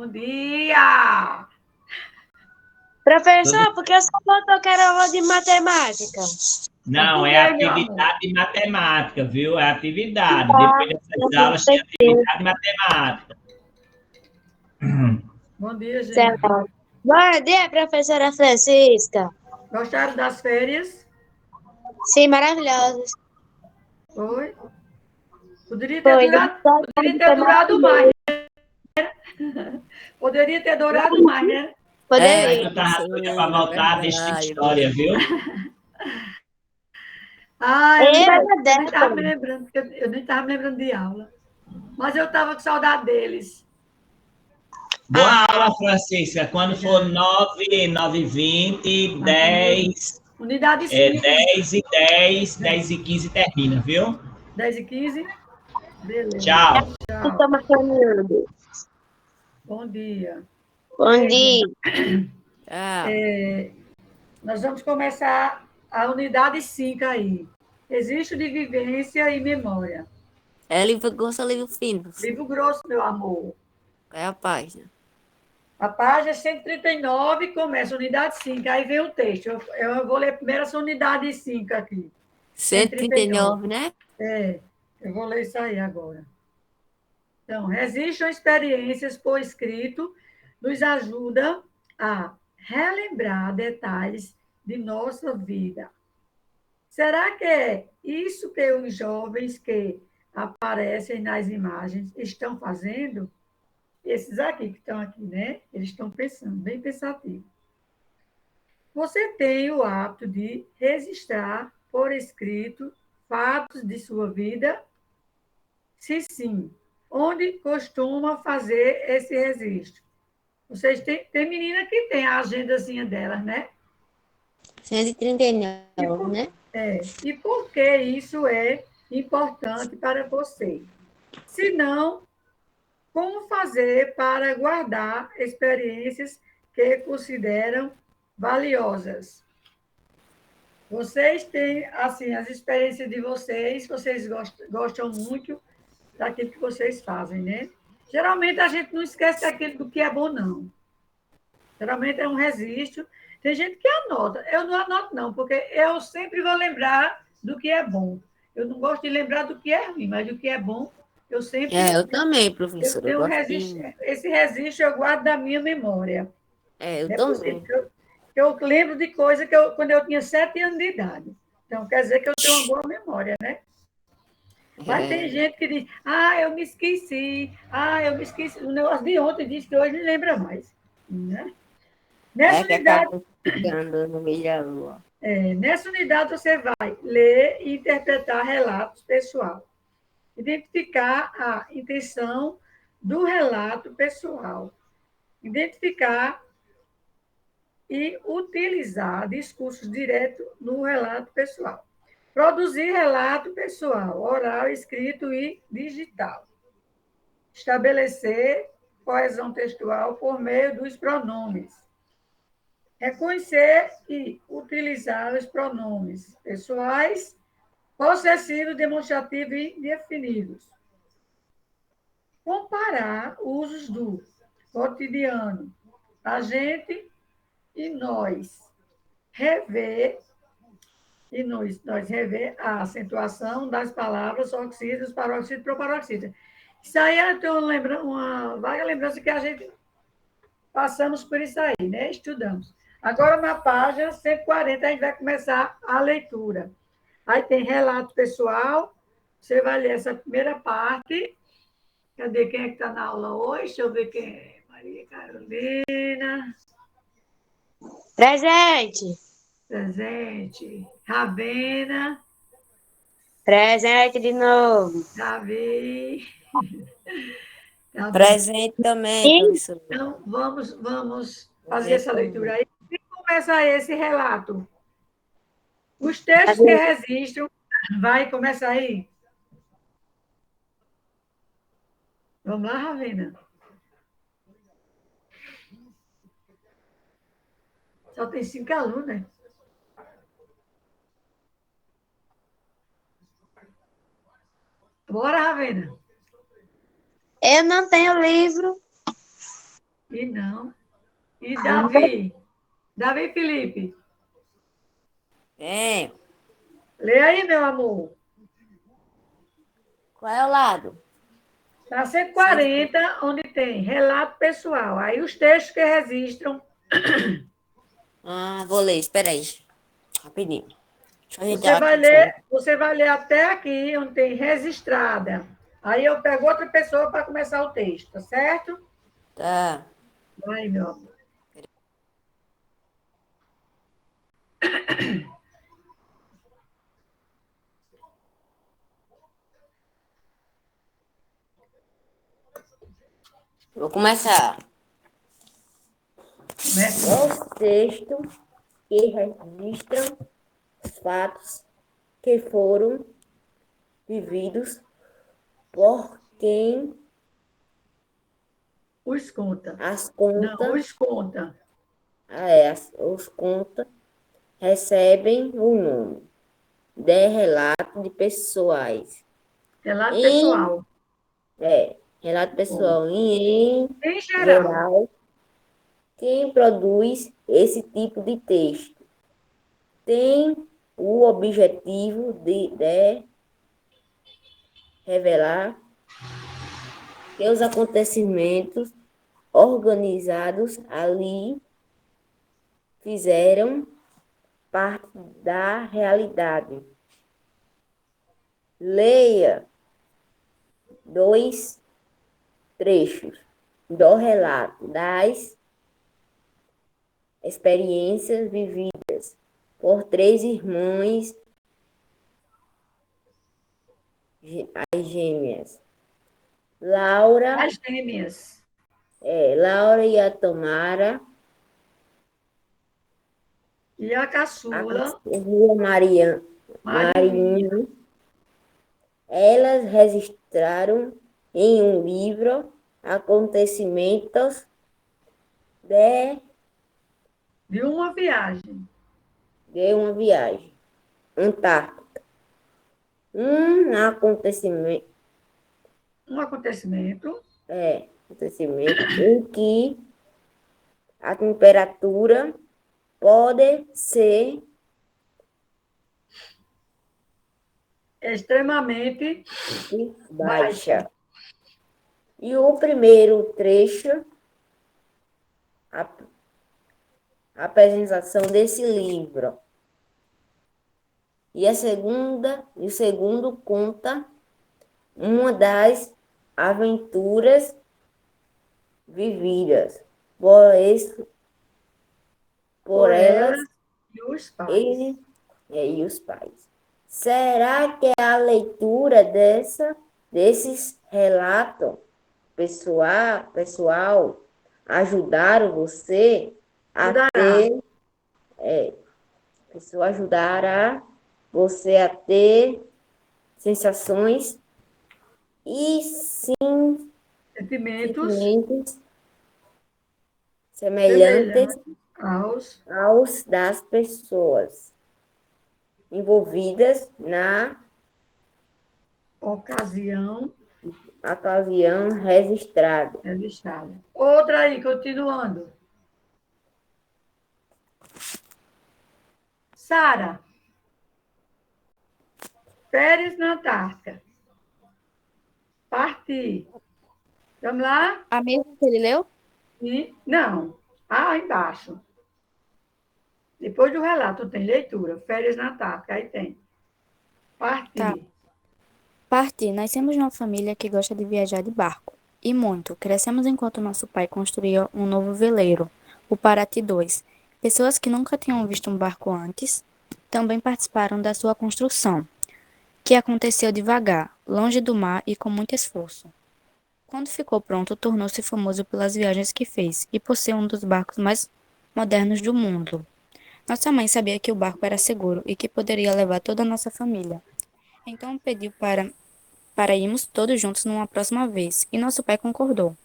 Bom dia! Professor, por que eu só botou que era aula de matemática? Não, Por é quê, meu amor? atividade matemática, viu? É atividade. Depois dessas aulas tem atividade matemática. Bom dia, gente. Certo. Bom dia, professora Francisca. Gostaram das férias? Sim, maravilhosos. Foi? Poderia ter Foi. durado mais. Poderia ter durado mais, né? Poderia. Eu tava doida para voltar desta história, viu? Ah, eu nem estava me Débora. lembrando, porque eu nem estava me lembrando de aula. Mas eu estava com saudade deles. Boa aula, Francisca. Quando for 9, 9h20, 10, Unidade 5. 10 e 10, 10 e 15 termina, viu? 10 e 15. Beleza. Tchau. Tchau. Estamos caminhando. Bom dia. Bom dia. Nós vamos começar a unidade 5 aí. Registro de vivência e memória. É livro grosso ou livro fino? Livro grosso, meu amor. É a página. A página 139 começa a unidade 5. Aí vem o texto. Eu vou ler primeiro essa unidade 5 aqui. 139, né? Eu vou ler isso aí agora. Então, registram experiências por escrito nos ajuda a relembrar detalhes de nossa vida. Será que é isso que os jovens que aparecem nas imagens estão fazendo? Esses aqui que estão aqui, né? Eles estão pensando, bem pensativo. Você tem o hábito de registrar por escrito fatos de sua vida? Se sim, onde costuma fazer esse registro? Vocês tem menina que tem a agendazinha delas, né? 139, né? E por que isso é importante para você? Se não, como fazer para guardar experiências que consideram valiosas? Vocês têm, assim, as experiências de vocês gostam muito daquilo que vocês fazem, né? Geralmente a gente não esquece daquilo do que é bom, não. Geralmente é um registro. Tem gente que anota. Eu não anoto, não, porque eu sempre vou lembrar do que é bom. Eu não gosto de lembrar do que é ruim, mas do que é bom, eu sempre. Eu também, Eu professora. tenho esse registro eu guardo da minha memória. Eu É também. possível que eu lembro de coisa quando eu tinha 7 anos de idade. Então, quer dizer que eu tenho uma boa memória, né? Mas tem gente que diz, eu me esqueci, eu me esqueci. O negócio de ontem diz que hoje não lembra mais. Né? Nessa que unidade, acaba ficando no meio da rua. nessa unidade, você vai ler e interpretar relatos pessoal. Identificar a intenção do relato pessoal. Identificar e utilizar discursos diretos no relato pessoal. Produzir relato pessoal, oral, escrito e digital. Estabelecer coesão textual por meio dos pronomes. Reconhecer e utilizar os pronomes pessoais, possessivos, demonstrativos e indefinidos. Comparar usos do cotidiano, a gente e nós. Rever e nós rever a acentuação das palavras oxídeos, paroxídeos e proparoxídeos. Isso aí eu tenho uma vaga lembrança que a gente passamos por isso aí, né? Estudamos. Agora, na página 140, a gente vai começar a leitura. Aí tem relato pessoal, você vai ler essa primeira parte. Cadê quem é que está na aula hoje? Deixa eu ver quem é. Maria Carolina. Presente. Presente. Ravena. Presente de novo. Davi. Presente também, professora. Então, vamos fazer essa leitura aí. E começa esse relato. Os textos que registram. Vai, começa aí. Vamos lá, Ravena. Só tem 5 alunos, né? Bora, Ravena. Eu não tenho livro. E não. E Davi? Davi Felipe? Tem. Lê aí, meu amor. Qual é o lado? Na 140, onde tem relato pessoal. Aí os textos que registram. Ah, vou ler, espera aí. Rapidinho. Deixa eu Você ajeitar vai aqui. Sabe? ler, você vai ler até aqui, onde tem registrada. Aí eu pego outra pessoa para começar o texto, tá certo? Tá. Vai, meu amor. Vou começar. Começa. Os textos que registram os fatos que foram vividos por quem Os conta. as Não, conta, os conta. os conta recebem o nome de relato de pessoais. Relato Em, pessoal. relato Bom, pessoal em em geral, geral, quem produz esse tipo de texto tem o objetivo de revelar que os acontecimentos organizados ali fizeram parte da realidade. Leia dois trechos do relato das experiências vividas por três irmãs, as gêmeas. Laura, as gêmeas. Laura e a Tamara, E a a caçula, Rua Marinha. Marinha, elas registraram em um livro acontecimentos de, De uma viagem. de uma viagem Antártica. Acontecimento, Um acontecimento acontecimento em que a temperatura pode ser extremamente baixa. baixa. E o primeiro trecho, a apresentação desse livro. E o segundo conta uma das aventuras vividas por Por elas elas e os pais. ele, e os pais. Será que a leitura desses relatos pessoal ajudaram você a Ajudará. ter, ajudará você a ter sensações e Sentimentos sentimentos semelhantes semelhantes aos aos das pessoas envolvidas na ocasião ocasião registrada. registrada. Outra aí, continuando. Sara, férias na Antártica. Parti. Vamos lá? A mesma que ele leu? E, não. Ah, embaixo. Depois do relato tem leitura. Férias na Antártica. Aí tem. Tá. Parti. Parti. Nascemos numa família que gosta de viajar de barco. E muito. Crescemos enquanto nosso pai construía um novo veleiro, o Paraty 2. Pessoas que nunca tinham visto um barco antes também participaram da sua construção, que aconteceu devagar, longe do mar e com muito esforço. Quando ficou pronto, tornou-se famoso pelas viagens que fez e por ser um dos barcos mais modernos do mundo. Nossa mãe sabia que o barco era seguro e que poderia levar toda a nossa família. Então pediu para irmos todos juntos numa próxima vez, e nosso pai concordou.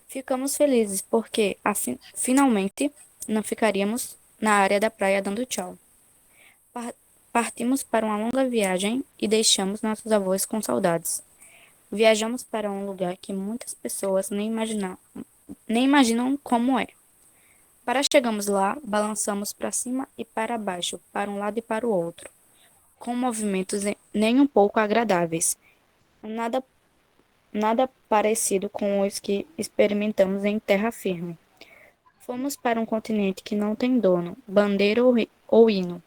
Ficamos felizes porque, finalmente, não ficaríamos na área da praia dando tchau. Par- Partimos para uma longa viagem e deixamos nossos avós com saudades. Viajamos para um lugar que muitas pessoas nem imaginam como é. Para chegarmos lá, balançamos para cima e para baixo, para um lado e para o outro, com movimentos nem um pouco agradáveis. Nada, nada parecido com os que experimentamos em terra firme. Fomos para um continente que não tem dono, bandeira ou hino,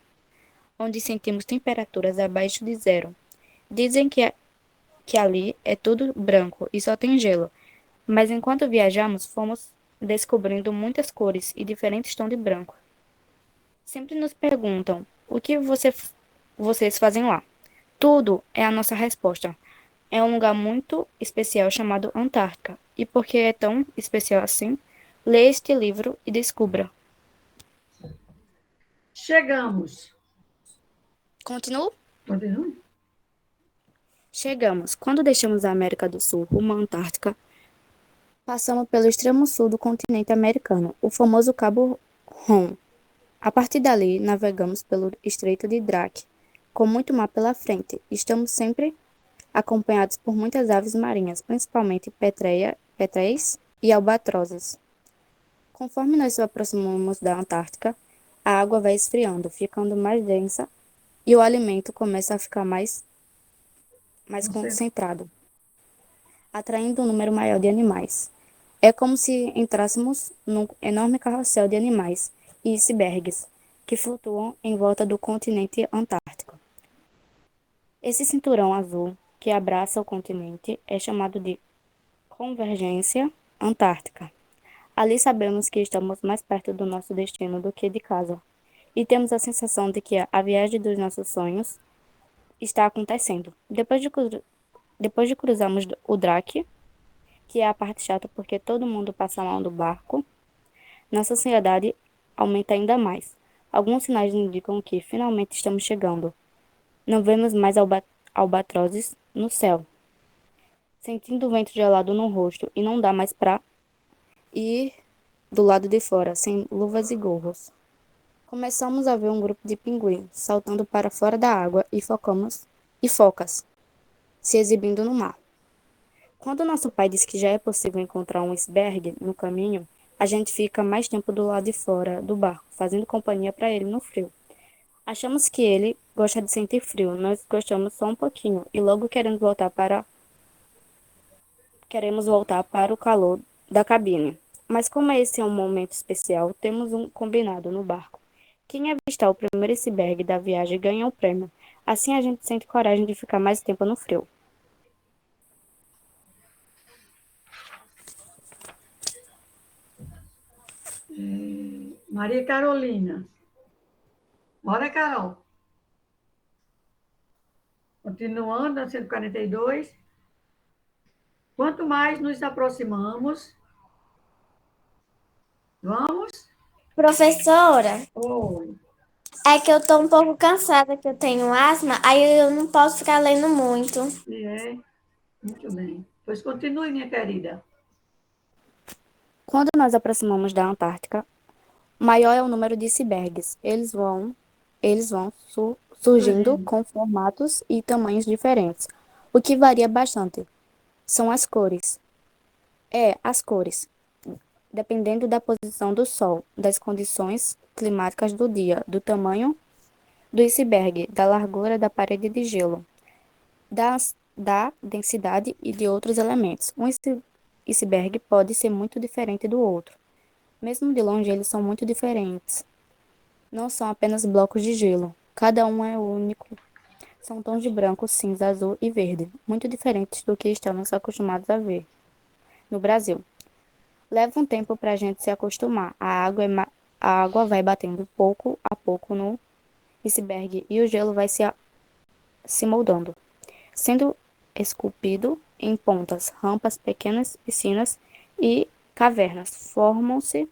onde sentimos temperaturas abaixo de zero. Dizem que ali é tudo branco e só tem gelo, mas enquanto viajamos, fomos descobrindo muitas cores e diferentes tons de branco. Sempre nos perguntam: o que vocês fazem lá? Tudo é a nossa resposta. É um lugar muito especial chamado Antártica. E por que é tão especial assim? Leia este livro e descubra. Chegamos. Continuo? Continua? Chegamos. Quando deixamos a América do Sul rumo à Antártica, passamos pelo extremo sul do continente americano, o famoso Cabo Horn. A partir dali, navegamos pelo Estreito de Drake, com muito mar pela frente. Estamos sempre acompanhados por muitas aves marinhas, principalmente petréis e albatrozes. Conforme nós nos aproximamos da Antártica, a água vai esfriando, ficando mais densa e o alimento começa a ficar mais Você. concentrado, atraindo um número maior de animais. É como se entrássemos num enorme carrossel de animais e icebergs que flutuam em volta do continente antártico. Esse cinturão azul que abraça o continente é chamado de convergência antártica. Ali sabemos que estamos mais perto do nosso destino do que de casa, e temos a sensação de que a viagem dos nossos sonhos está acontecendo. Depois de cruzarmos o Drake, que é a parte chata porque todo mundo passa mal no barco, nossa ansiedade aumenta ainda mais. Alguns sinais indicam que finalmente estamos chegando. Não vemos mais albatrozes no céu, sentindo o vento gelado no rosto e não dá mais para ir do lado de fora, sem luvas e gorros. Começamos a ver um grupo de pinguins saltando para fora da água e focas se exibindo no mar. Quando nosso pai diz que já é possível encontrar um iceberg no caminho, a gente fica mais tempo do lado de fora do barco, fazendo companhia para ele no frio. Achamos que ele gosta de sentir frio, nós gostamos só um pouquinho e logo queremos voltar para o calor da cabine. Mas como esse é um momento especial, temos um combinado no barco. Quem avistar o primeiro iceberg da viagem ganha um prêmio. Assim a gente sente coragem de ficar mais tempo no frio. Maria Carolina. Bora, Carol. Continuando, na 142. Quanto mais nos aproximamos, vamos? Professora, Oi. é que eu tô um pouco cansada, que eu tenho asma, aí eu não posso ficar lendo muito. E é. Muito bem. Pois continue, minha querida. Quando nós aproximamos da Antártica, maior é o número de icebergs. Eles vão surgindo Surgindo. com formatos e tamanhos diferentes. O que varia bastante são as cores. As cores. Dependendo da posição do Sol, das condições climáticas do dia, do tamanho do iceberg, da largura da parede de gelo, da densidade e de outros elementos. Um iceberg pode ser muito diferente do outro. Mesmo de longe, eles são muito diferentes. Não são apenas blocos de gelo. Cada um é único. São tons de branco, cinza, azul e verde, muito diferentes do que estamos acostumados a ver no Brasil. Leva um tempo para a gente se acostumar. A água vai batendo pouco a pouco no iceberg e o gelo vai se moldando, sendo esculpido em pontas, rampas, pequenas piscinas e cavernas. Formam-se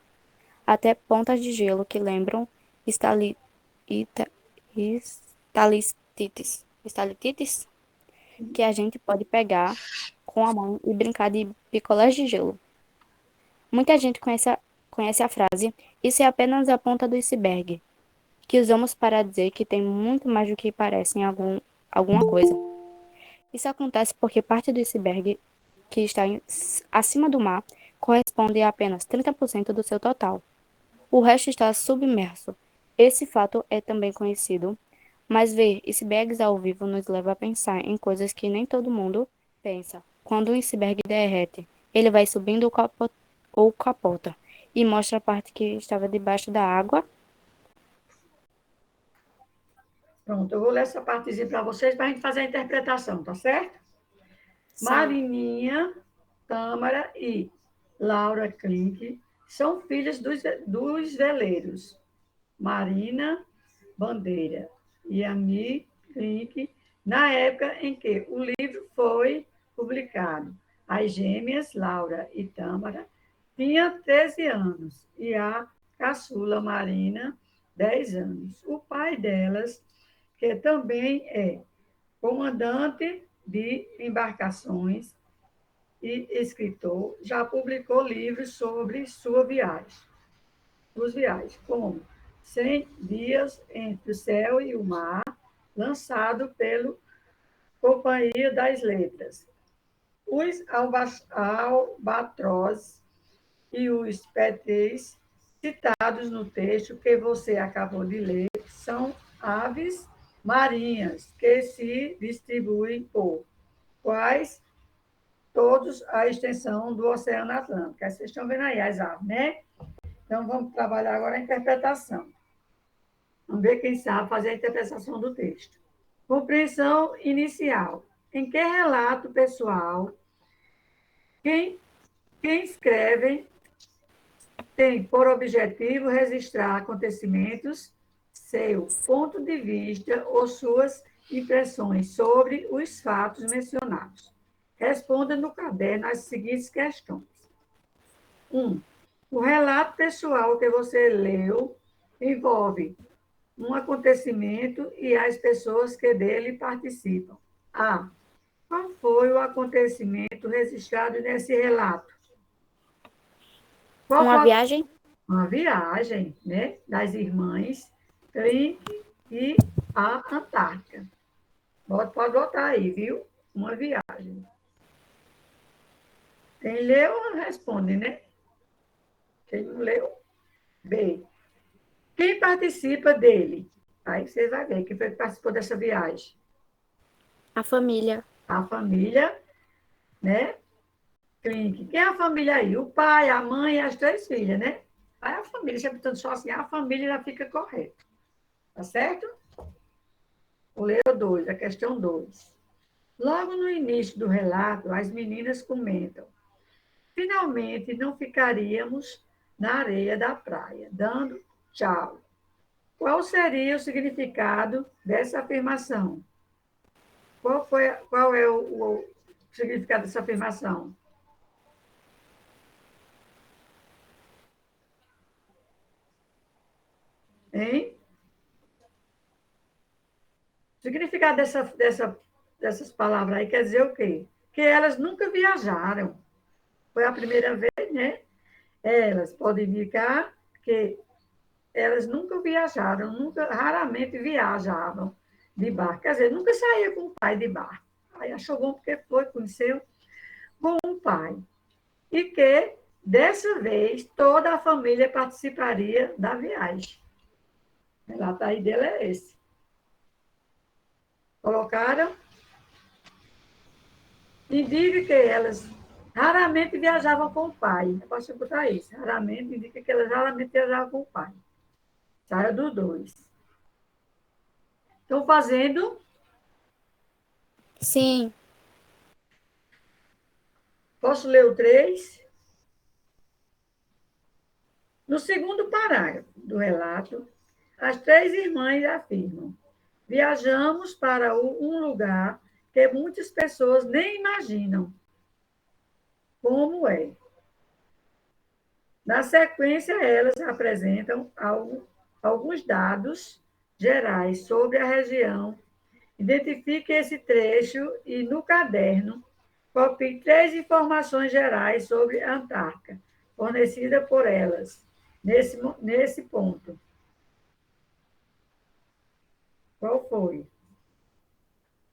até pontas de gelo que lembram ita- estalactites que a gente pode pegar com a mão e brincar de picolés de gelo. Muita gente conhece a frase "Isso é apenas a ponta do iceberg", que usamos para dizer que tem muito mais do que parece em alguma coisa. Isso acontece porque parte do iceberg que está acima do mar corresponde a apenas 30% do seu total. O resto está submerso. Esse fato é também conhecido, mas ver icebergs ao vivo nos leva a pensar em coisas que nem todo mundo pensa. Quando um iceberg derrete, ele vai subindo ou capota e mostra a parte que estava debaixo da água. Pronto, eu vou ler essa partezinha para vocês para a gente fazer a interpretação, tá certo? Sim. Marininha, Tâmara e Laura Klink são filhas dos veleiros. Marina Bandeira e Ami Klink, na época em que o livro foi publicado. As gêmeas, Laura e Tâmara, tinham 13 anos e a caçula Marina, 10 anos. O pai delas, que também é comandante de embarcações e escritor, já publicou livros sobre suas viagens, como 100 Dias entre o Céu e o Mar, lançado pelo Companhia das Letras. Os albatrozes e os pétris citados no texto que você acabou de ler são aves marinhas que se distribuem por quais todos a extensão do Oceano Atlântico. Aí vocês estão vendo aí as aves, né? Então, vamos trabalhar agora a interpretação. Vamos ver quem sabe fazer a interpretação do texto. Compreensão inicial. Em que relato pessoal, quem escreve tem por objetivo registrar acontecimentos, seu ponto de vista ou suas impressões sobre os fatos mencionados. Responda no caderno as seguintes questões. 1. O relato pessoal que você leu envolve um acontecimento e as pessoas que dele participam. A. Qual foi o acontecimento registrado nesse relato? Uma viagem? Uma viagem, né, das irmãs Klink e a Antártica. Pode botar aí, viu? Uma viagem. Quem leu, responde, né? Quem não leu, B. Quem participa dele? Aí você vai ver quem foi que participou dessa viagem. A família. A família, né? Klink. Quem é a família aí? O pai, a mãe e as 3 filhas, né? Aí a família, sempre tanto só assim, a família já fica correta. Tá certo? Vou ler o 2, a questão 2. Logo no início do relato, as meninas comentam: finalmente não ficaríamos na areia da praia, dando tchau. Qual seria o significado dessa afirmação? Qual é o significado dessa afirmação? Hein? O significado dessas palavras aí quer dizer o quê? Que elas nunca viajaram. Foi a primeira vez, né? Elas podem indicar que elas nunca viajaram, raramente viajavam de barco. Quer dizer, nunca saía com o pai de barco. Aí achou bom porque foi, conheceu com o pai. E que, dessa vez, toda a família participaria da viagem. O relato aí dele é esse. Colocaram? Indica que elas raramente viajavam com o pai. Eu posso botar isso. Raramente, indica que elas raramente viajavam com o pai. Saia do 2. Estão fazendo? Sim. Posso ler o 3? No segundo parágrafo do relato, as 3 irmãs afirmam: viajamos para um lugar que muitas pessoas nem imaginam como é. Na sequência, elas apresentam alguns dados gerais sobre a região. Identifique esse trecho e, no caderno, copie 3 informações gerais sobre a Antártica, fornecidas por elas, nesse ponto. Qual foi?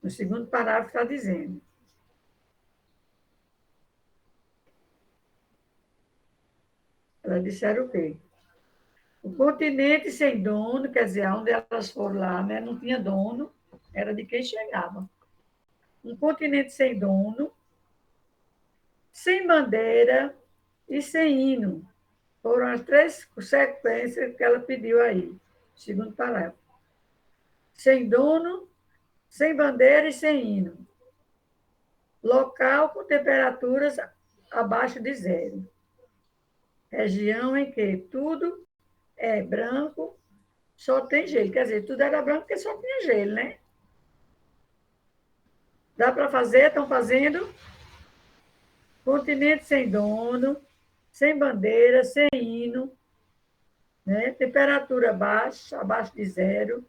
No segundo parágrafo está dizendo. Elas disseram o quê? O continente sem dono, quer dizer, onde elas foram lá, né, não tinha dono, era de quem chegava. Um continente sem dono, sem bandeira e sem hino. Foram as três sequências que ela pediu aí, segundo parágrafo. Sem dono, sem bandeira e sem hino. Local com temperaturas abaixo de zero. Região em que tudo é branco, só tem gelo. Quer dizer, tudo era branco porque só tinha gelo, né? Dá para fazer? Estão fazendo? Continente sem dono, sem bandeira, sem hino, né? Temperatura baixa, abaixo de zero.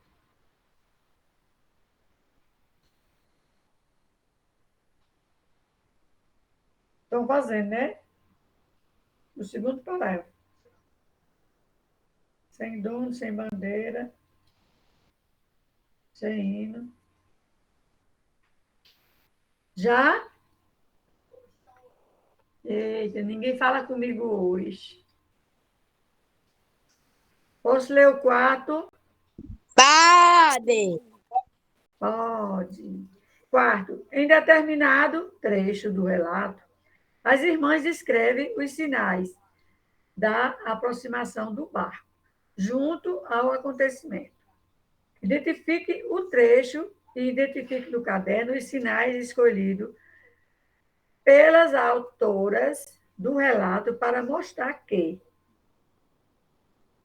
Estão fazendo, né? No segundo parágrafo. Sem dono, sem bandeira, sem hino. Já? Eita, ninguém fala comigo hoje. Posso ler o quarto? Pode! Pode. Quarto, em determinado trecho do relato, as irmãs descrevem os sinais da aproximação do barco, junto ao acontecimento. Identifique o trecho e identifique no caderno os sinais escolhidos pelas autoras do relato para mostrar que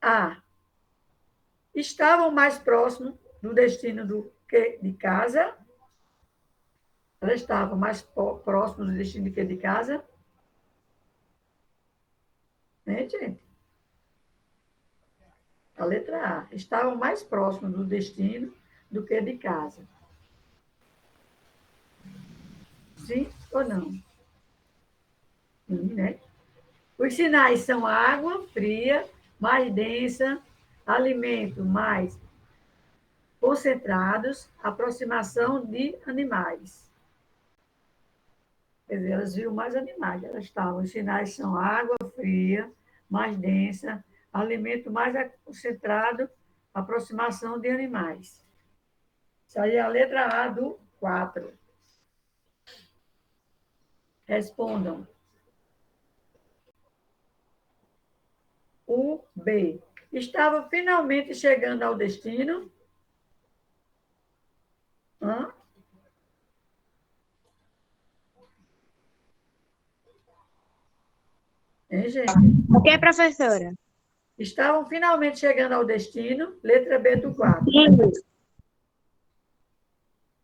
a. Estavam mais próximos do destino do que de casa. Elas estavam mais próximas do destino do que de casa. Né, gente? A letra A. Estavam mais próximos do destino do que de casa. Sim ou não? Sim, né? Os sinais são água fria, mais densa, alimento mais concentrados, aproximação de animais. Quer dizer, elas viram mais animais. Elas estavam, os sinais são água fria, mais densa, alimento mais concentrado, aproximação de animais. Isso aí é a letra A do 4. Respondam. O B. Estava finalmente chegando ao destino. Hã? Hein, gente? O que, professora? Estavam finalmente chegando ao destino. Letra B do 4.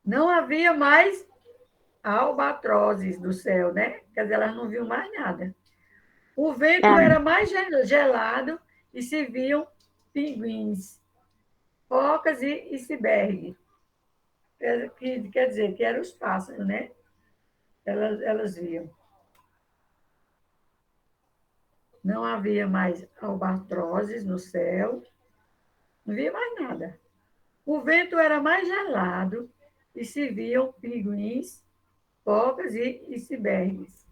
Não havia mais albatrozes do céu, né? Quer dizer, elas não viam mais nada. O vento era mais gelado e se viam pinguins, focas e iceberg. Quer dizer, que eram os pássaros, né? Elas viam. Não havia mais albatrozes no céu, não via mais nada. O vento era mais gelado e se viam pinguins, focas e icebergs.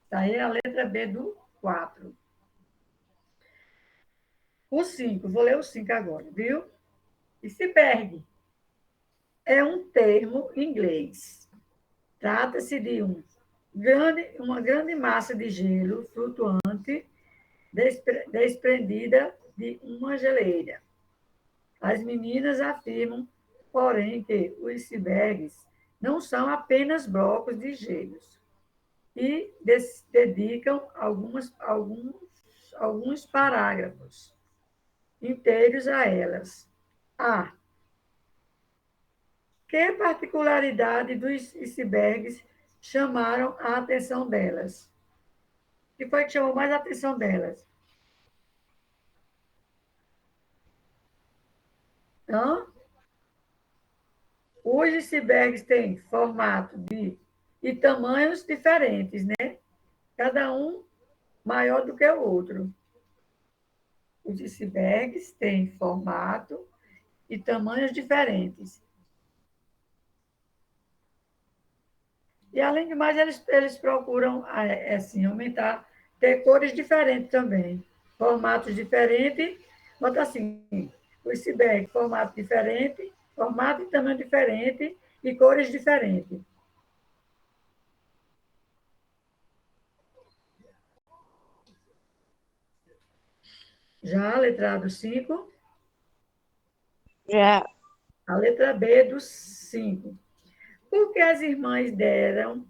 Daí é a letra B do 4. O 5, vou ler o 5 agora, viu? Iceberg é um termo em inglês. Trata-se de uma grande massa de gelo flutuante desprendida de uma geleira. As meninas afirmam, porém, que os icebergs não são apenas blocos de gelos e dedicam alguns parágrafos inteiros a elas. A. Que particularidade dos icebergs chamaram a atenção delas? O que foi que chamou mais a atenção delas? Hã? Os icebergs têm formato e tamanhos diferentes, né? Cada um maior do que o outro. Os icebergs têm formato e tamanhos diferentes. E, além de mais, eles procuram assim, aumentar, ter cores diferentes também. formatos diferentes, bota assim, o iceberg, formato diferente, formato e tamanho diferente e cores diferentes. Já a letra A do 5. Já. A letra B do 5. Por que as irmãs deram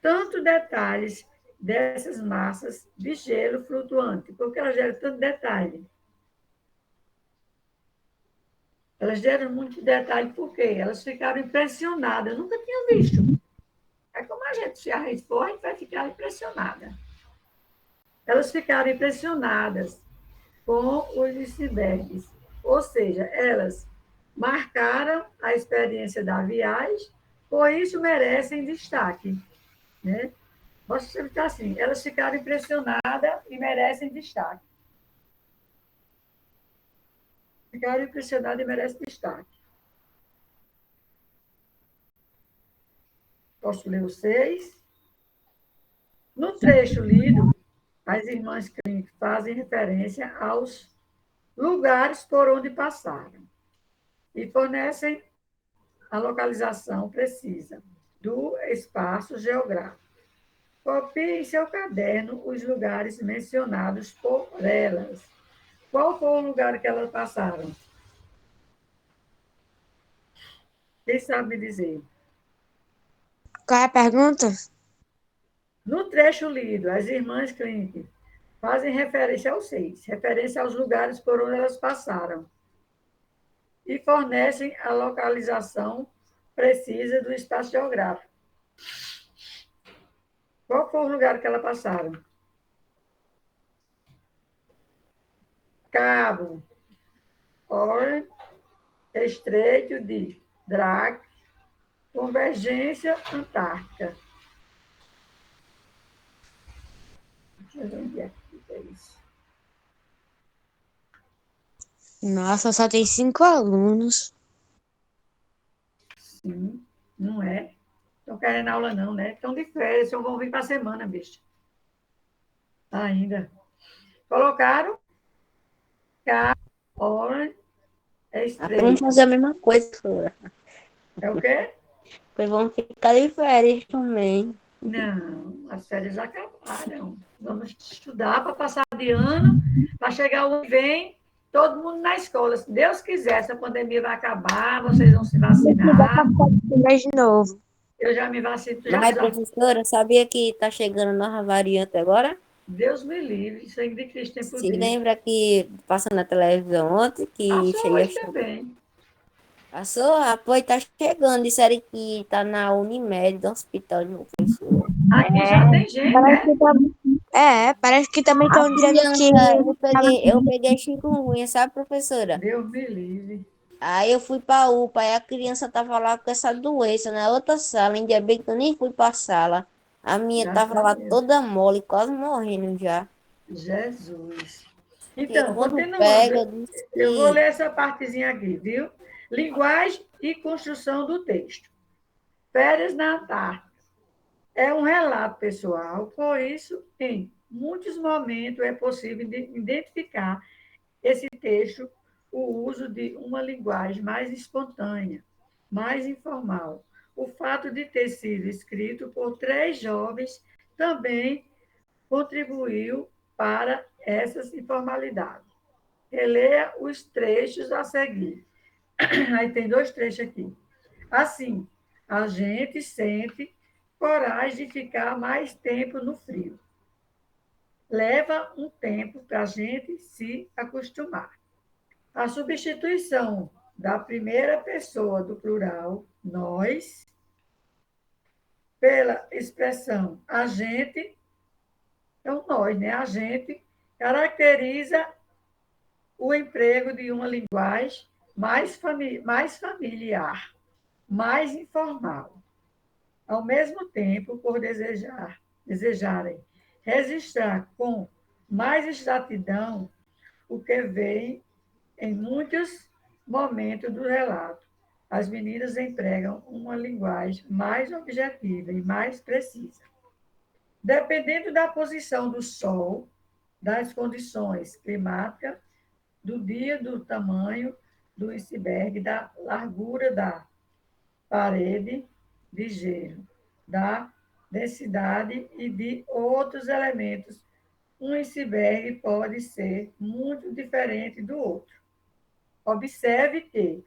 tanto detalhes dessas massas de gelo flutuante? Por que elas deram tanto detalhe? Elas deram muito detalhe porque elas ficaram impressionadas. Eu nunca tinha visto. É como se a gente for, a gente vai ficar impressionada. Elas ficaram impressionadas com os icebergs. Ou seja, elas marcaram a experiência da viagem, por isso merecem destaque. Né? Posso explicar assim, elas ficaram impressionadas e merecem destaque. Ficaram impressionadas e merecem destaque. Posso ler os 6? No trecho lido, as irmãs Klink fazem referência aos lugares por onde passaram e fornecem a localização precisa do espaço geográfico. Copie em seu caderno os lugares mencionados por elas. Qual foi o lugar que elas passaram? Quem sabe me dizer? Qual é a pergunta? No trecho lido, as irmãs Klink fazem referência aos 6, referência aos lugares por onde elas passaram e fornecem a localização precisa do espaço geográfico. Qual foi o lugar que elas passaram? Cabo, Horn, Estreito de Drake, Convergência Antártica. Deixa eu ver onde é que é isso. Nossa, só tem 5 alunos. Sim, não é? Estão querendo aula não, né? Estão de férias, só vão vir para a semana, bicho. Ainda. Colocaram Cabo, Horn, Vamos Estreito. fazer a mesma coisa, professora. É o quê? Pois vamos ficar de férias também. Não, as férias acabaram. Vamos estudar para passar de ano, para chegar o ano que vem, todo mundo na escola. Se Deus quiser, essa pandemia vai acabar, vocês vão se vacinar. Mais de novo. Eu já me vacino, Mas, professora, sabia que está chegando nova variante agora? Deus me livre, sangue de Cristo tem Se poder. lembra que passou na televisão ontem que Passou cheia. hoje também. Passou? Apoio tá chegando. Disseram que tá na Unimed, do hospital de uma pessoa. Aqui já tem gente, Parece né? que parece que também A estão dizendo que criança, eu peguei chikungunya, sabe, professora? Deus me livre. Aí eu fui pra UPA, aí a criança tava lá com essa doença na outra sala. Ainda bem que eu nem fui pra sala. A minha Graças tava a lá Deus. toda mole, quase morrendo já. Jesus. Porque Então, quando continuando, pega, diz eu vou que ler essa partezinha aqui, viu? Linguagem e construção do texto. Férias na Antártica. É um relato pessoal, por isso, em muitos momentos é possível identificar esse texto o uso de uma linguagem mais espontânea, mais informal. O fato de ter sido escrito por 3 jovens também contribuiu para essas informalidades. Releia os trechos a seguir. Aí tem 2 trechos aqui. Assim, a gente sente coragem de ficar mais tempo no frio. Leva um tempo para a gente se acostumar. A substituição da primeira pessoa do plural, nós, pela expressão a gente, então nós, né? A gente caracteriza o emprego de uma linguagem mais familiar, mais informal. Ao mesmo tempo, por desejarem registrar com mais exatidão o que vem em muitos momentos do relato. As meninas empregam uma linguagem mais objetiva e mais precisa. Dependendo da posição do sol, das condições climáticas, do dia, do tamanho do iceberg, da largura da parede de gelo, da densidade e de outros elementos. Um iceberg pode ser muito diferente do outro. Observe que,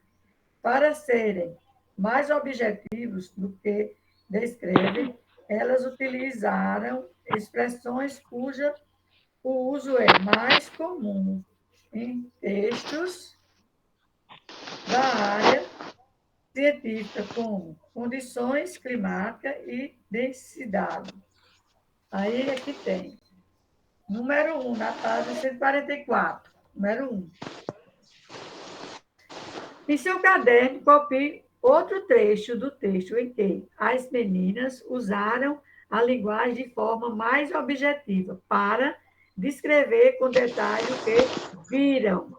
para serem mais objetivos do que descrevem, elas utilizaram expressões cuja o uso é mais comum em textos da área científica, como condições climáticas e densidade. Aí aqui tem. Número 1, na página 144. Número 1. Em seu caderno, copie outro trecho do texto em que as meninas usaram a linguagem de forma mais objetiva para descrever com detalhe o que viram.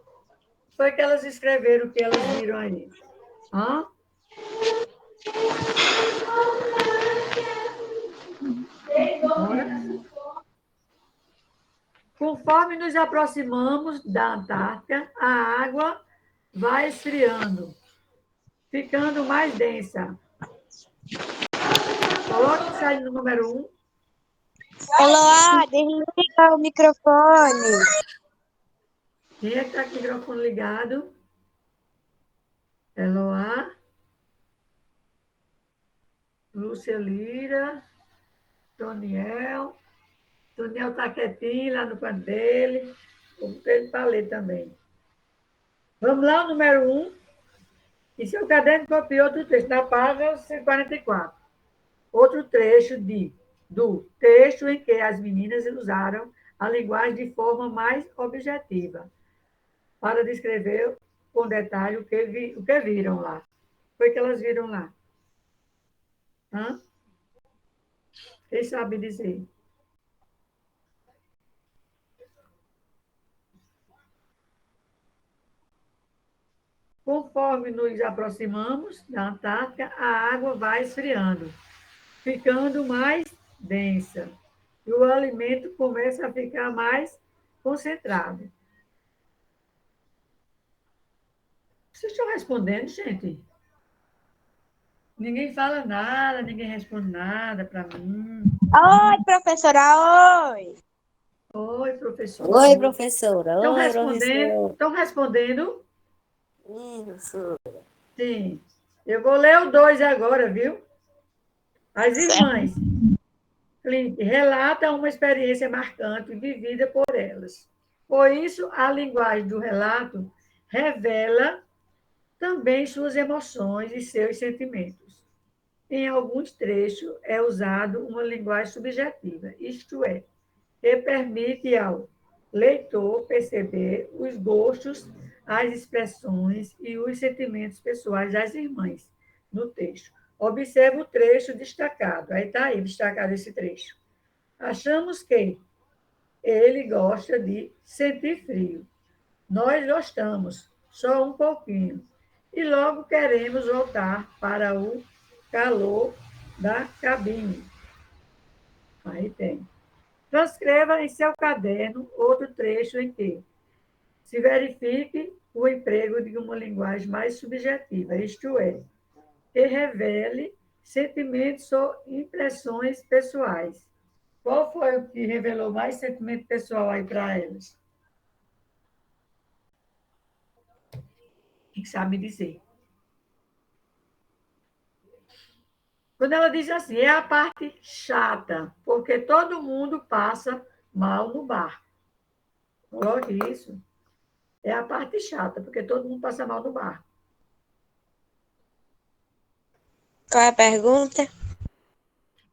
Foi que elas escreveram o que elas viram aí. Hã? Bora? Conforme nos aproximamos da Antártica, a água vai esfriando, ficando mais densa. Coloque isso aí no número 1. Eloá, desliga o microfone. Quem é que está com o microfone ligado? Eloá. Lúcia Lira. Toniel. Toniel está quietinho lá no canto dele. Vou botar ele para ler também. Vamos lá, o número 1. E seu caderno copiou outro texto, na página 144. Outro trecho do texto em que as meninas usaram a linguagem de forma mais objetiva, para descrever com detalhe o que viram lá. Foi que elas viram lá. Hã? Quem sabe dizer? Conforme nos aproximamos da Antártica, a água vai esfriando, ficando mais densa, e o alimento começa a ficar mais concentrado. Vocês estão respondendo, gente? Ninguém fala nada, ninguém responde nada para mim. Oi, professora, oi. Oi, professor. Oi, professora. Estão Oi, respondendo? professora. Estão respondendo? Isso. Sim. Eu vou ler o 2 agora, viu? As irmãs Clint relatam uma experiência marcante vivida por elas. Por isso, a linguagem do relato revela também suas emoções e seus sentimentos. Em alguns trechos, é usado uma linguagem subjetiva, isto é, que permite ao leitor perceber os gostos, as expressões e os sentimentos pessoais das irmãs no texto. Observe o trecho destacado. Aí está aí, destacado esse trecho. Achamos que ele gosta de sentir frio. Nós gostamos, só um pouquinho. E logo queremos voltar para o calor da cabine. Aí tem. Transcreva em seu caderno outro trecho em que se verifique o emprego de uma linguagem mais subjetiva, isto é, que revele sentimentos ou impressões pessoais. Qual foi o que revelou mais sentimento pessoal aí para elas? Quem sabe dizer? Quando ela diz assim, é a parte chata, porque todo mundo passa mal no barco. Coloque isso. É a parte chata, porque todo mundo passa mal no barco. Qual é a pergunta?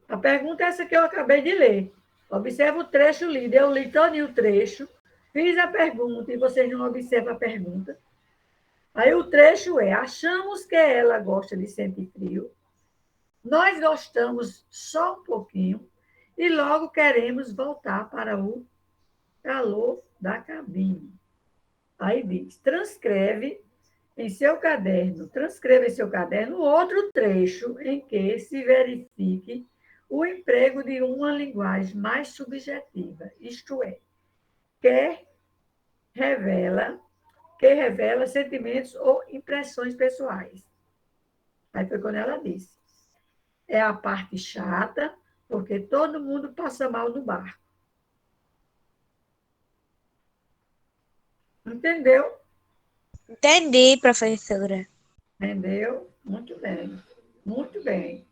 A pergunta é essa que eu acabei de ler. Observa o trecho lido. Eu li todo o trecho, fiz a pergunta e vocês não observam a pergunta. Aí o trecho é: achamos que ela gosta de sentir frio, nós gostamos só um pouquinho e logo queremos voltar para o calor da cabine. Aí diz: transcreva em seu caderno outro trecho em que se verifique o emprego de uma linguagem mais subjetiva, isto é, que revela sentimentos ou impressões pessoais. Aí foi quando ela disse. É a parte chata, porque todo mundo passa mal no barco. Entendeu? Entendi, professora. Entendeu? Muito bem. Muito bem.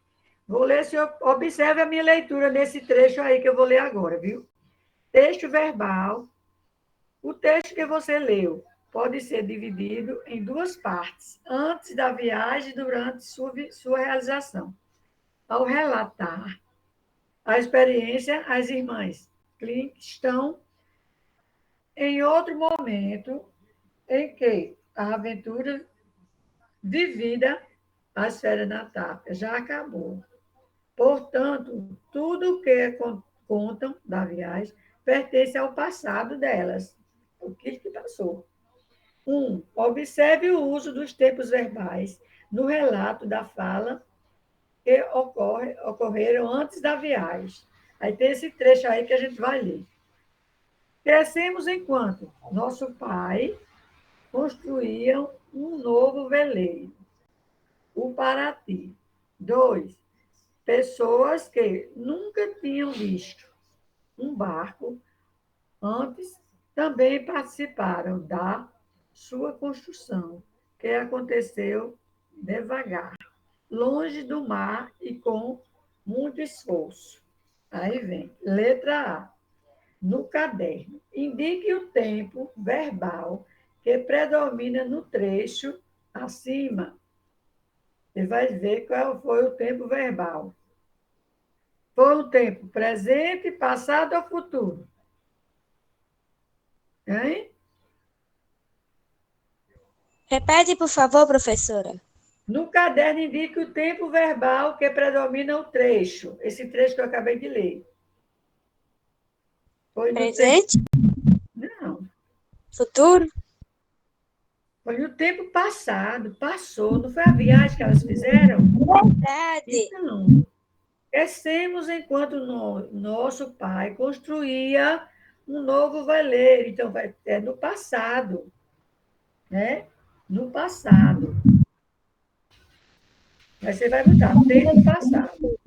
Vou ler, senhor. Observe a minha leitura nesse trecho aí que eu vou ler agora, viu? Texto verbal. O texto que você leu pode ser dividido em duas partes, antes da viagem e durante sua realização. Ao relatar a experiência, as irmãs Klink estão em outro momento em que a aventura vivida, as férias na Tártara, já acabou. Portanto, tudo o que contam da viagem pertence ao passado delas, o que passou. 1. Observe o uso dos tempos verbais no relato da fala que ocorreram antes da viagem. Aí tem esse trecho aí que a gente vai ler. Crescemos enquanto nosso pai construía um novo veleiro, o Paraty. 2. Pessoas que nunca tinham visto um barco antes também participaram da sua construção, que aconteceu devagar, longe do mar e com muito esforço. Aí vem, letra A. No caderno, indique o tempo verbal que predomina no trecho acima. Você vai ver qual foi o tempo verbal. Foi o tempo presente, passado ou futuro? Hein? Repete, por favor, professora. No caderno, indique o tempo verbal que predomina o trecho. Esse trecho que eu acabei de ler. Foi no tempo... Presente? Não. Futuro? Foi no tempo passado. Passou. Não foi a viagem que elas fizeram? Verdade. Então, crescemos enquanto nosso pai construía um novo veleiro. Então, é no passado. Né? No passado. Aí você vai botar tempo passado.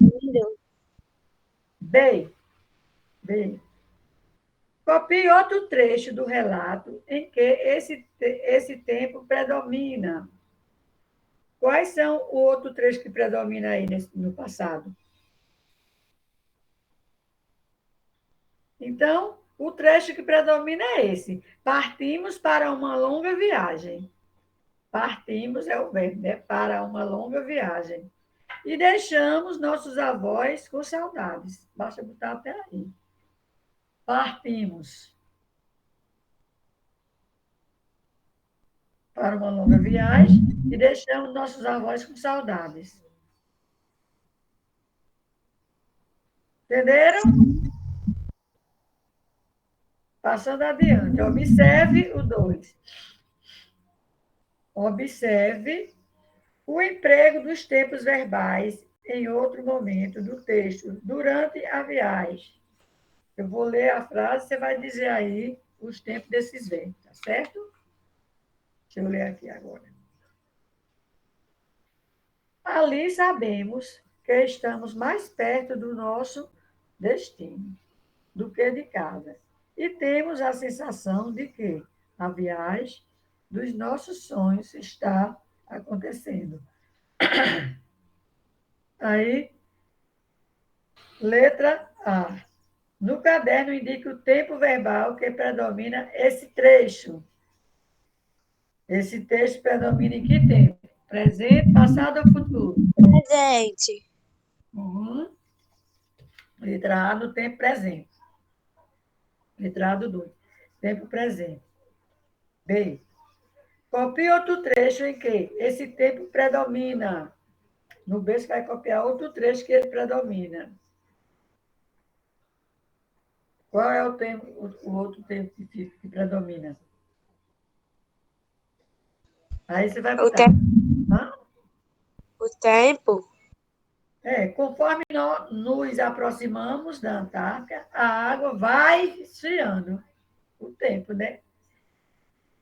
B. Copie outro trecho do relato em que esse tempo predomina. Quais são o outro trecho que predomina aí no passado? Então, o trecho que predomina é esse. Partimos para uma longa viagem. Partimos é o verbo, né? Para uma longa viagem. E deixamos nossos avós com saudades. Basta botar até aí. Partimos para uma longa viagem e deixamos nossos avós com saudades. Entenderam? Passando adiante. Observe o 2. Observe o emprego dos tempos verbais em outro momento do texto, durante a viagem. Eu vou ler a frase, você vai dizer aí os tempos desses verbos, tá certo? Deixa eu ler aqui agora. Ali sabemos que estamos mais perto do nosso destino do que de casa. E temos a sensação de que a viagem dos nossos sonhos está acontecendo. Aí, letra A. No caderno indique o tempo verbal que predomina esse trecho. Esse texto predomina em que tempo? Presente, passado ou futuro? Presente. Uhum. Letra A no tempo presente. Letra A do 2. Tempo presente. B. Copie outro trecho em que esse tempo predomina. No B, você vai copiar outro trecho que ele predomina. Qual é o tempo, o outro tempo que predomina? Aí você vai O botar. tempo. Hã? O tempo. Conforme nós nos aproximamos da Antártica, a água vai esfriando. o tempo, né?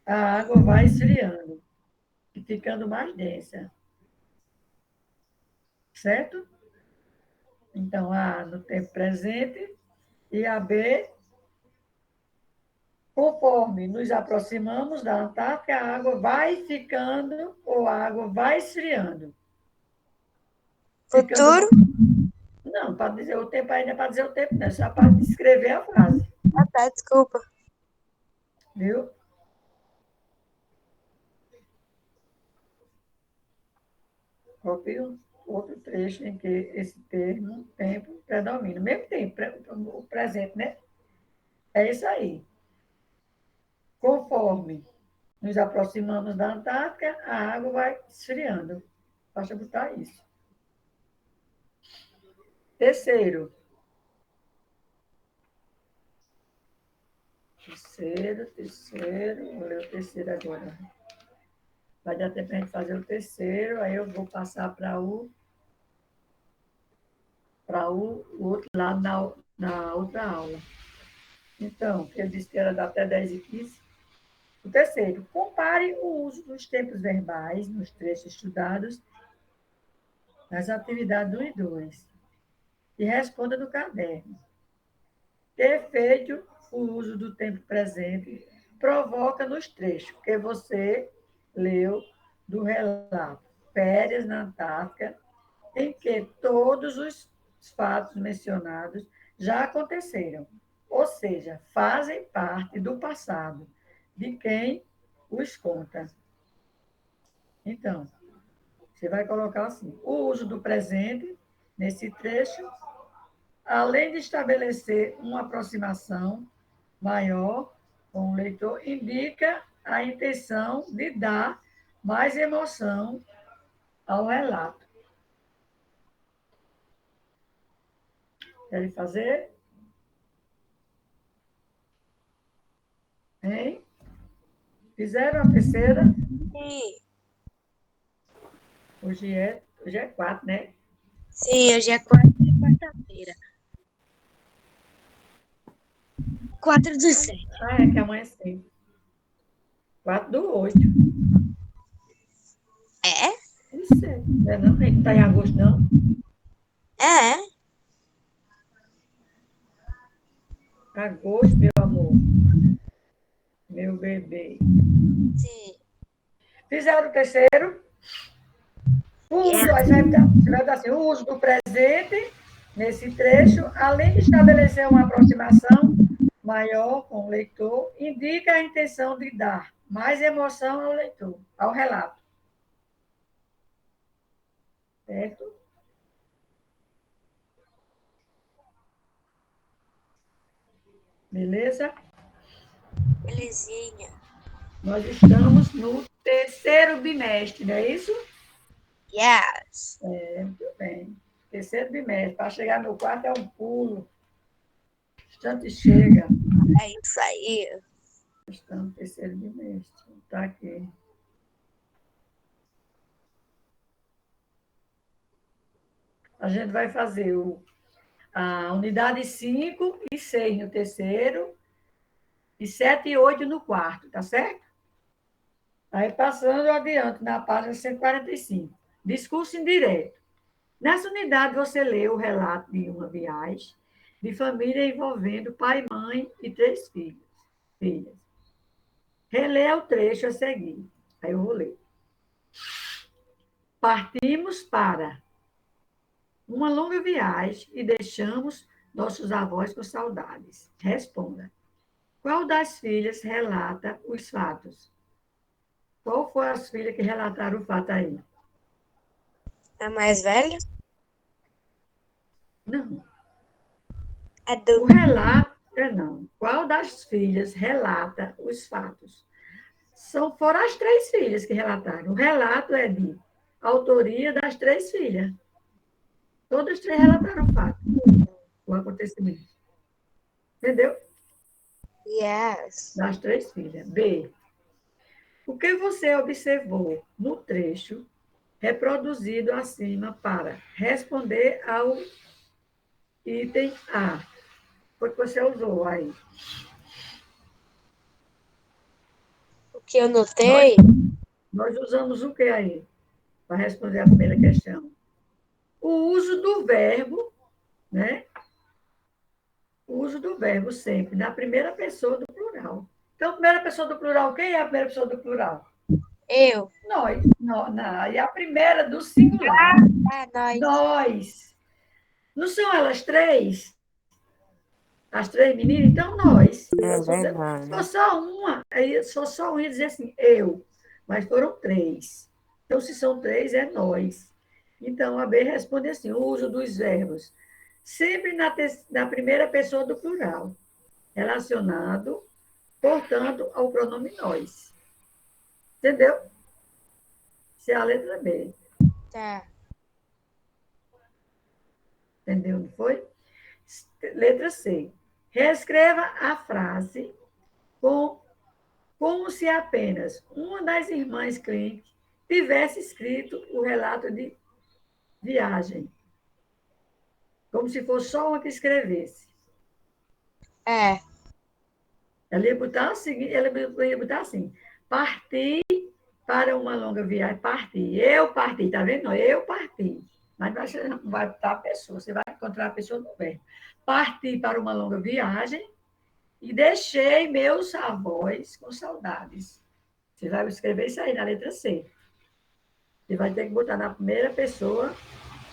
A água vai esfriando e ficando mais densa, certo? Então, A no tempo presente e a B, conforme nos aproximamos da Antártica, a água vai ficando ou a água vai esfriando. Futuro? Não, para dizer o tempo ainda é para dizer o tempo, não, só para descrever a frase, Ah, tá, desculpa. viu? Copie outro trecho em que esse termo, tempo, predomina. Mesmo tempo, o presente, né? É isso aí. Conforme nos aproximamos da Antártica, a água vai esfriando. Basta botar isso. Terceiro. Vou ler o terceiro agora. Vai dar tempo para a gente fazer o terceiro, aí eu vou passar para o outro lado na outra aula. Então, que eu disse que era até 10h15. O terceiro, compare o uso dos tempos verbais nos trechos estudados nas atividades 1 e 2 e responda no caderno. Ter feito o uso do tempo presente provoca nos trechos que você leu do relato Férias na Antártica, em que todos os fatos mencionados já aconteceram, ou seja, fazem parte do passado de quem os conta. Então, você vai colocar assim: o uso do presente nesse trecho, além de estabelecer uma aproximação maior com o leitor, indica a intenção de dar mais emoção ao relato. Querem fazer? Hein? Fizeram a terceira? Sim. Hoje é 4, né? Sim, hoje é quarta-feira. 4/7. Ah, é que amanhã é 5. 4/8. É? Isso é. Não é não? A gente está em agosto, não? É. Agosto, meu amor. Meu bebê. Sim. Fizeram o terceiro? Aí você vai dar assim, o uso do presente nesse trecho, além de estabelecer uma aproximação maior com o leitor, indica a intenção de dar mais emoção ao leitor, ao relato. Certo? Beleza? Belezinha. Nós estamos no terceiro bimestre, não é isso? Yes. Muito bem. Terceiro bimestre. Para chegar no quarto é um pulo. Instante chega. É isso aí. Estamos no terceiro bimestre. Está aqui. A gente vai fazer a unidade 5 e 6 no terceiro, e 7 e 8 no quarto, tá certo? Aí, passando adiante, na página 145. Discurso indireto. Nessa unidade, você lê o relato de uma viagem de família envolvendo pai, mãe e 3 filhas. Relê o trecho a seguir. Aí eu vou ler. Partimos para uma longa viagem e deixamos nossos avós com saudades. Responda. Qual das filhas relata os fatos? Qual foi as filhas que relataram o fato aí? A mais velha? Não. A O do... relato é não. Qual das filhas relata os fatos? Foram as 3 filhas que relataram. O relato é de autoria das 3 filhas. Todas as 3 relataram o fato, o acontecimento. Entendeu? Yes. Das 3 filhas. B. O que você observou no trecho reproduzido acima para responder ao item A? Foi que você usou aí. que eu Nós, notei, nós usamos o que aí? Para responder a primeira questão. O uso do verbo, né? O uso do verbo sempre, na primeira pessoa do plural. Então, primeira pessoa do plural, quem é a primeira pessoa do plural? eu. Nós. Não, e a primeira do singular? Nós. Nós. Não são elas três? As três meninas? Então, nós. É Se for verdade. só uma, aí só um ia dizer assim, eu. Mas foram três. Então, se são três, é nós. Então, a B responde assim, o uso dos verbos. Sempre na primeira pessoa do plural. Relacionado, portanto, ao pronome nós. Entendeu? Essa é a letra B. Tá. Entendeu? Não foi? Letra C. Reescreva a frase como se apenas uma das irmãs Klink tivesse escrito o relato de viagem. Como se fosse só uma que escrevesse. É. Ela ia botar assim, parti para uma longa viagem, parti. Eu parti, tá vendo? Eu parti. Mas não vai botar a pessoa, você vai encontrar a pessoa no verbo. Parti para uma longa viagem e deixei meus avós com saudades. Você vai escrever isso aí na letra C. Você vai ter que botar na primeira pessoa,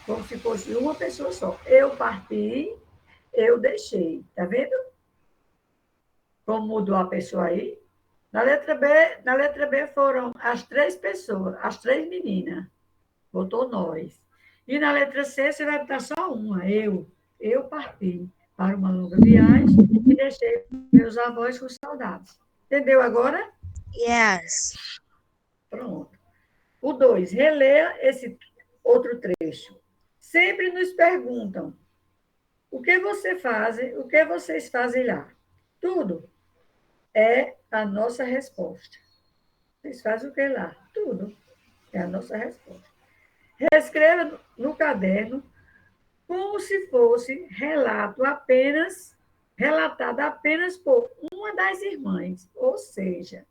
como se fosse uma pessoa só. Eu parti, eu deixei. Tá vendo? Como mudou a pessoa aí? Na letra B foram as três pessoas, as três meninas. Botou nós. E na letra C você vai botar só uma, eu. Eu parti para uma longa viagem e deixei meus avós com saudades. Entendeu agora? Yes. Pronto. O 2, releia esse outro trecho. Sempre nos perguntam, o que vocês fazem lá? Tudo é a nossa resposta. Vocês fazem o que lá? Tudo é a nossa resposta. Reescreva no caderno como se fosse relatado apenas por uma das irmãs, ou seja,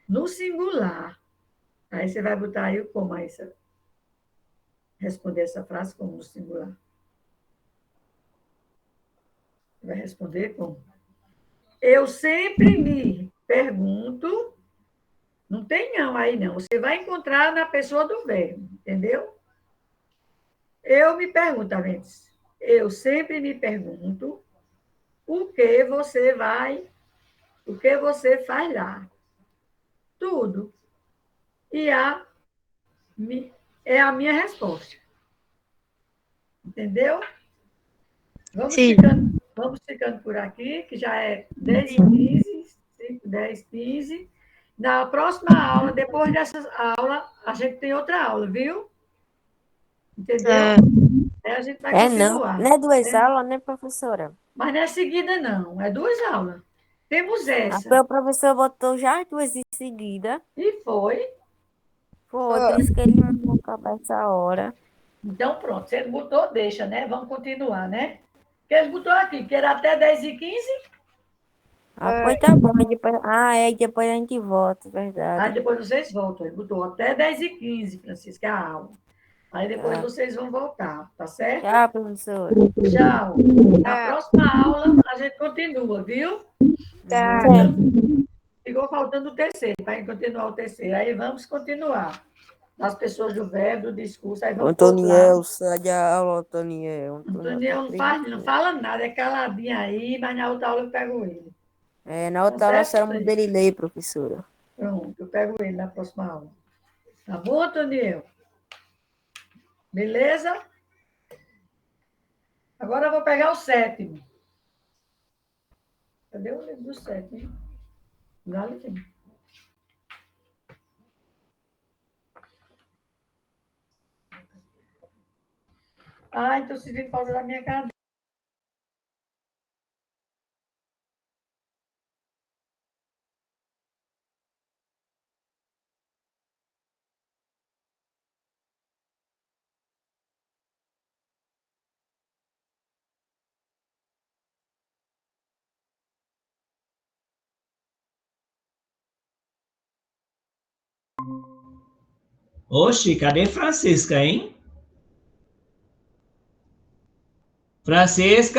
no singular. Aí você vai botar aí como aí, responder essa frase como no singular. Vai responder como? Eu sempre me pergunto, não tem não aí não, você vai encontrar na pessoa do verbo, entendeu? Eu me pergunto, tá vendo? Eu sempre me pergunto o que você faz lá. Tudo. E é a minha resposta. Entendeu? Sim. Vamos ficando por aqui, que já é 10h15, 5, 10, 15. Na próxima aula, depois dessa aula, a gente tem outra aula, viu? Entendeu? Tá. Aí a gente vai É não. continuar. Não é duas aulas, né, professora? Mas não é seguida, não. É 2 aulas. Temos Ah, essa. o professor botou já as duas em seguida. E foi. Foi, por isso que ele não acabar essa hora. Então, pronto. Se ele botou, deixa, né? Vamos continuar, né? Porque ele botou aqui, que era até 10h15. Ah, pois tá bom. Depois a gente volta, Aí verdade. depois vocês voltam. Ele botou até 10h15, Francisca, a aula. Aí depois Tá. vocês vão voltar, tá certo? Tchau, professora. Tchau. Na Tá. próxima aula, a gente continua, viu? Tá. Ficou faltando o terceiro, para continuar o terceiro. Aí vamos continuar. As pessoas do verbo, do discurso, aí vamos para o outro lado. Antoniel, sai da aula, Antoniel. Antoniel tá Antônio não preguiçoso. fala nada, é caladinho aí, mas na outra aula eu pego ele. É, na Tá outra aula a certo? senhora manda ele ler, professora. Pronto, eu pego ele na próxima aula. Tá bom, Antônio? Beleza? Agora eu vou pegar o sétimo. Cadê o livro do sétimo, hein? Lá tem. Ah, então se vem falta da minha cadeira. Oxi, cadê Francisca, hein? Francisca?